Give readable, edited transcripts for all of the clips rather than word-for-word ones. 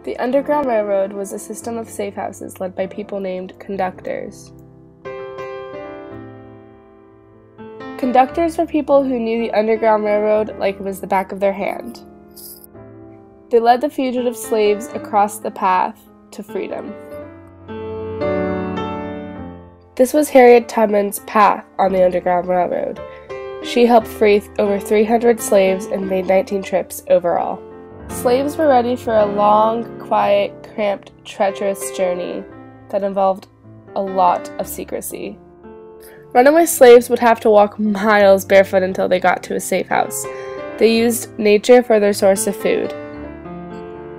The Underground Railroad was a system of safe houses led by people named conductors. Conductors were people who knew the Underground Railroad like it was the back of their hand. They led the fugitive slaves across the path to freedom. This was Harriet Tubman's path on the Underground Railroad. She helped free over 300 slaves and made 19 trips overall. Slaves were ready for a long, quiet, cramped, treacherous journey that involved a lot of secrecy. Runaway slaves would have to walk miles barefoot until they got to a safe house. They used nature for their source of food.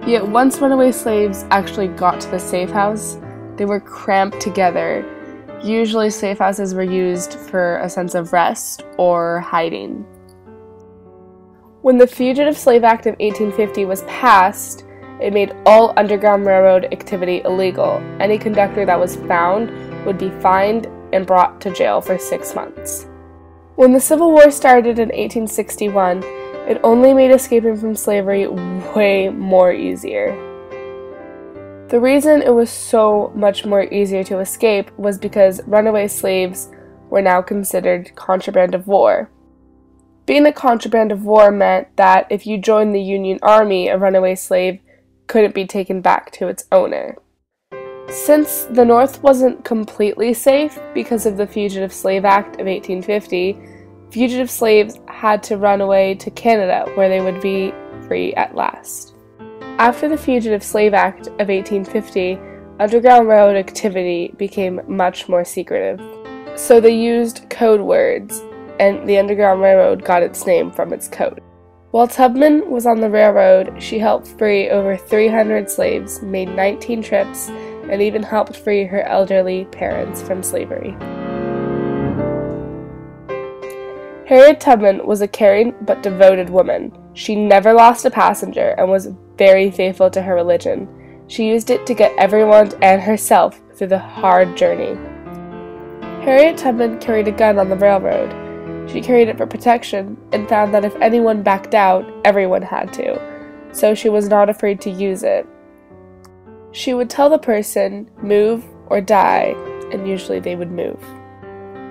Yet once runaway slaves actually got to the safe house, they were cramped together. Usually safe houses were used for a sense of rest or hiding. When the Fugitive Slave Act of 1850 was passed, it made all Underground Railroad activity illegal. Any conductor that was found would be fined and brought to jail for 6 months. When the Civil War started in 1861, it only made escaping from slavery way more easier. The reason it was so much more easier to escape was because runaway slaves were now considered contraband of war. Being a contraband of war meant that if you joined the Union Army, a runaway slave couldn't be taken back to its owner. Since the North wasn't completely safe because of the Fugitive Slave Act of 1850, fugitive slaves had to run away to Canada, where they would be free at last. After the Fugitive Slave Act of 1850, Underground Railroad activity became much more secretive. So they used code words, and the Underground Railroad got its name from its code. While Tubman was on the railroad, she helped free over 300 slaves, made 19 trips, and even helped free her elderly parents from slavery. Harriet Tubman was a caring but devoted woman. She never lost a passenger and was very faithful to her religion. She used it to get everyone and herself through the hard journey. Harriet Tubman carried a gun on the railroad. She carried it for protection and found that if anyone backed out, everyone had to, so she was not afraid to use it. She would tell the person, move or die, and usually they would move.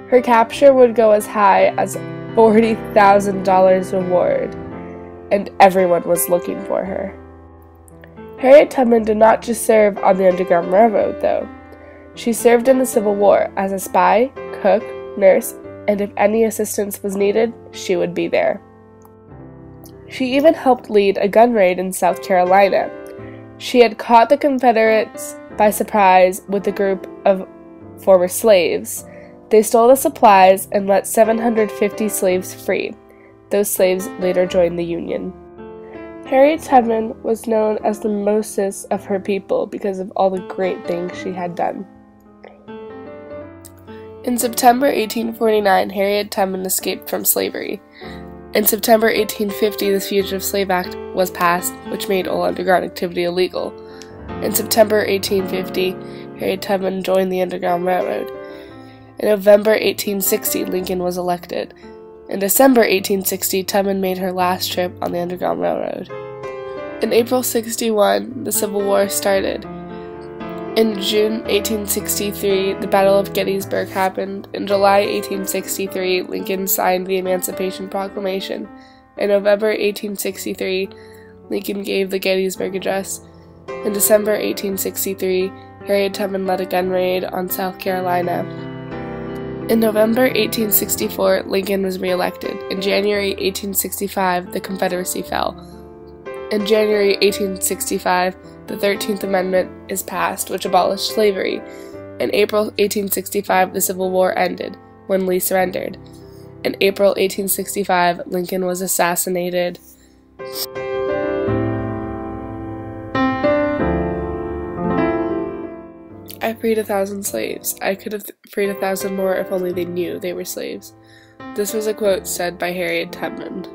Her capture would go as high as $40,000 reward, and everyone was looking for her. Harriet Tubman did not just serve on the Underground Railroad, though. She served in the Civil War as a spy, cook, nurse, and if any assistance was needed, she would be there. She even helped lead a gun raid in South Carolina. She had caught the Confederates by surprise with a group of former slaves. They stole the supplies and let 750 slaves free. Those slaves later joined the Union. Harriet Tubman was known as the Moses of her people because of all the great things she had done. In September 1849, Harriet Tubman escaped from slavery. In September 1850, the Fugitive Slave Act was passed, which made all underground activity illegal. In September 1850, Harriet Tubman joined the Underground Railroad. In November 1860, Lincoln was elected. In December 1860, Tubman made her last trip on the Underground Railroad. In April 1961, the Civil War started. In June 1863, the Battle of Gettysburg happened. In July 1863, Lincoln signed the Emancipation Proclamation. In November 1863, Lincoln gave the Gettysburg Address. In December 1863, Harriet Tubman led a gun raid on South Carolina. In November 1864, Lincoln was re-elected. In January 1865, the Confederacy fell. In January 1865, the 13th Amendment is passed, which abolished slavery. In April 1865, the Civil War ended, when Lee surrendered. In April 1865, Lincoln was assassinated. I freed 1,000 slaves. I could have freed 1,000 more if only they knew they were slaves. This was a quote said by Harriet Tubman.